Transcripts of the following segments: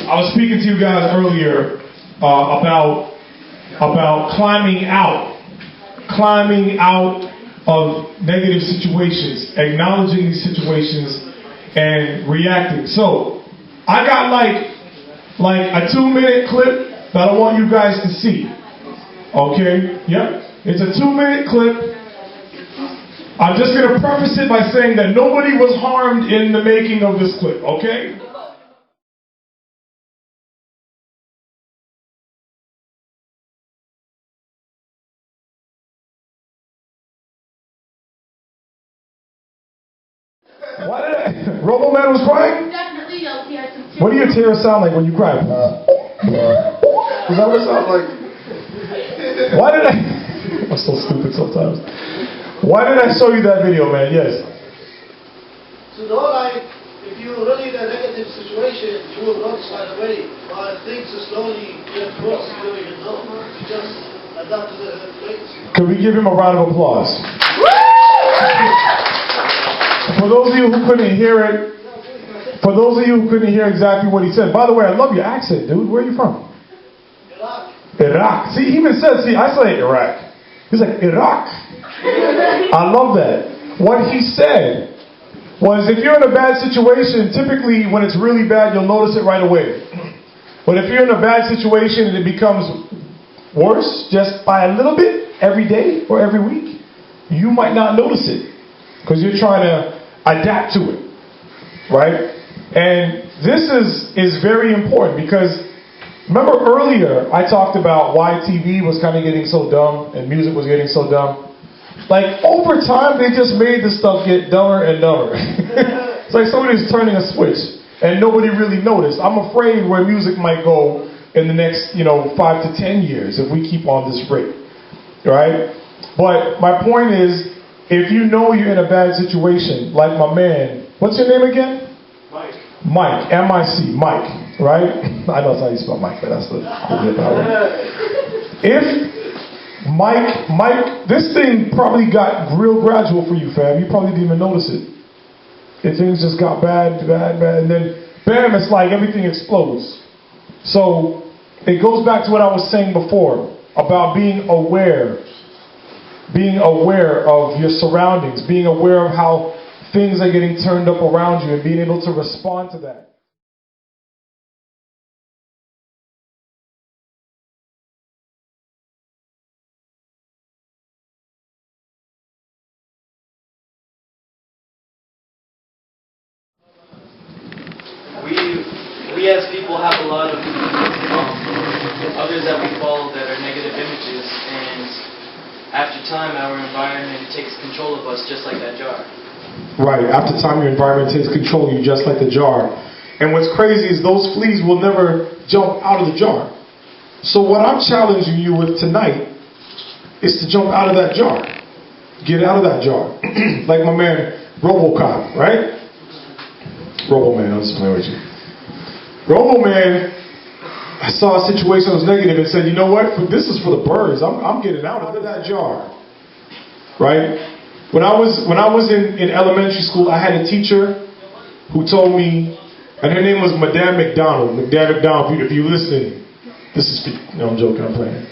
I was speaking to you guys earlier about climbing out of negative situations, acknowledging these situations, and reacting. So I got like a 2-minute clip that I want you guys to see. Okay? Yep. It's a 2-minute clip. I'm just going to preface it by saying that nobody was harmed in the making of this clip. Okay? Why did I? Robo Man was crying? Definitely, he had some tears. What do your tears sound like when you cry? Is that what it sounds like? Why did I? I'm so stupid sometimes. Why did I show you that video, man? Yes. So though, like, if you really in a negative situation, you will notice right away. But things are slowly get worse, you don't even know. You just adapt to the place. Can we give him a round of applause? For those of you who couldn't hear it, exactly what he said. By the way, I love your accent, dude. Where are you from? Iraq. Iraq. See, he even said, I say Iraq. He's like, Iraq. I love that. What he said was, if you're in a bad situation, typically when it's really bad, you'll notice it right away. But if you're in a bad situation and it becomes worse just by a little bit every day or every week, you might not notice it because you're trying to adapt to it, right? And this is very important because remember earlier I talked about why TV was kind of getting so dumb and music was getting so dumb. Like over time they just made this stuff get dumber and dumber. It's like somebody's turning a switch and nobody really noticed. I'm afraid where music might go in the next 5 to 10 years if we keep on this rate, right? But my point is, if you know you're in a bad situation, like my man, what's your name again? Mike. Mike, M-I-C, Mike, right? I know that's how you spell Mike, but that's the cool bit about it. If Mike, this thing probably got real gradual for you, fam. You probably didn't even notice it. And things just got bad, and then bam, it's like everything explodes. So it goes back to what I was saying before about being aware of your surroundings, being aware of how things are getting turned up around you and being able to respond to that. We as people have a lot of others that we follow that are negative images, and after time, our environment takes control of us just like that jar. Right. After time, your environment takes control of you just like the jar. And what's crazy is those fleas will never jump out of the jar. So what I'm challenging you with tonight is to jump out of that jar. Get out of that jar. Like my man, RoboCop, right? RoboMan, I'm just playing with you. RoboMan, I saw a situation that was negative and said, you know what? This is for the birds. I'm getting out of that jar. Right? When I was in elementary school, I had a teacher who told me, and her name was Madame McDonald. Madame McDonald, if you're listening, this is, no, I'm joking, I'm playing.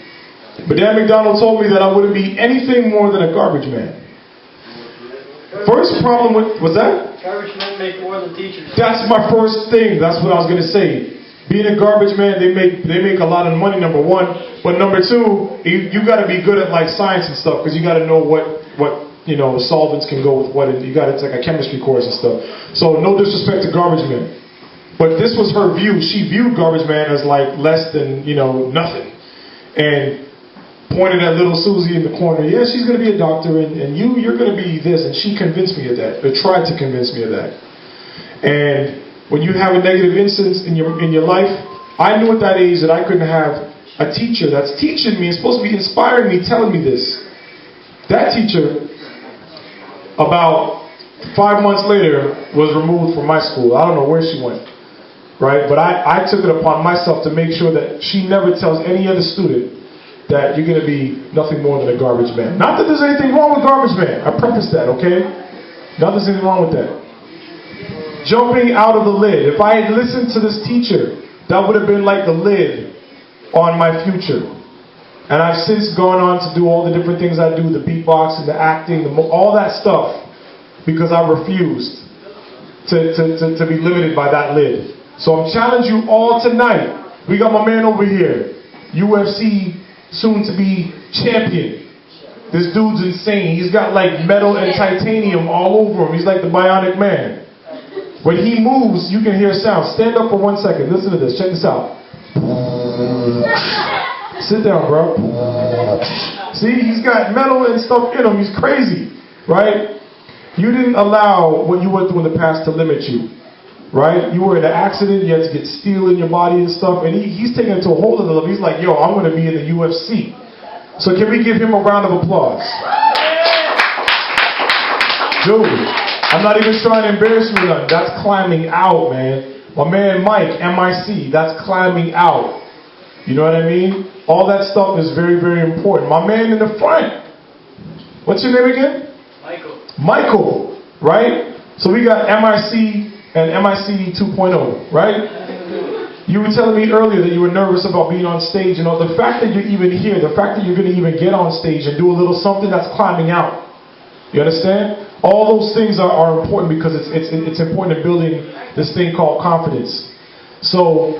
Madame McDonald told me that I wouldn't be anything more than a garbage man. First problem was that? Garbage men make more than teachers. That's my first thing. That's what I was going to say. Being a garbage man, they make a lot of money, number one. But number two, you got to be good at like science and stuff because you got to know what solvents can go with what. It's like a chemistry course and stuff. So no disrespect to garbage men, but this was her view. She viewed garbage man as like less than nothing, and pointed at little Susie in the corner. Yeah, she's going to be a doctor, and you're going to be this. And she convinced me of that, or tried to convince me of that. And when you have a negative instance in your life, I knew at that age that I couldn't have a teacher that's teaching me, and supposed to be inspiring me, telling me this. That teacher, about 5 months later, was removed from my school. I don't know where she went, right? But I took it upon myself to make sure that she never tells any other student that you're going to be nothing more than a garbage man. Not that there's anything wrong with garbage man. I preface that, okay? Not that there's anything wrong with that. Jumping out of the lid. If I had listened to this teacher that would have been like the lid on my future. And I've since gone on to do all the different things I do, the beatboxing, the acting, all that stuff, because I refused to be limited by that lid. So I'm challenging you all tonight. We got my man over here, UFC soon-to-be champion. This dude's insane. He's got like metal and titanium all over him. He's like the Bionic Man. When he moves, you can hear sound. Stand up for 1 second. Listen to this. Check this out. Sit down, bro. See, he's got metal and stuff in him. He's crazy, right? You didn't allow what you went through in the past to limit you, right? You were in an accident. You had to get steel in your body and stuff. And he's taking it to a whole other level. He's like, yo, I'm going to be in the UFC. So can we give him a round of applause? Dude, I'm not even trying to embarrass you or nothing. That's climbing out, man. My man Mike, MIC, that's climbing out. You know what I mean? All that stuff is very, very important. My man in the front. What's your name again? Michael. Michael, right? So we got MIC and MIC 2.0, right? You were telling me earlier that you were nervous about being on stage. You know, the fact that you're even here, the fact that you're going to even get on stage and do a little something, that's climbing out. You understand? All those things are important because it's important in building this thing called confidence. So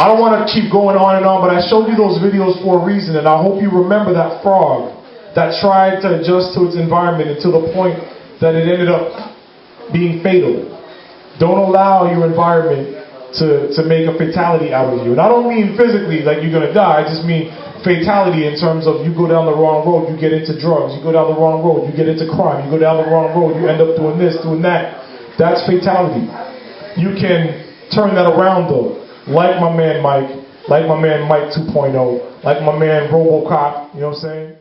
I don't want to keep going on and on, but I showed you those videos for a reason, and I hope you remember that frog that tried to adjust to its environment until the point that it ended up being fatal. Don't allow your environment to make a fatality out of you. And I don't mean physically like you're going to die. I just mean fatality in terms of you go down the wrong road, you get into drugs. You go down the wrong road, you get into crime. You go down the wrong road, you end up doing this, doing that. That's fatality. You can turn that around though. Like my man Mike, like my man Mike 2.0, like my man Robocop, you know what I'm saying?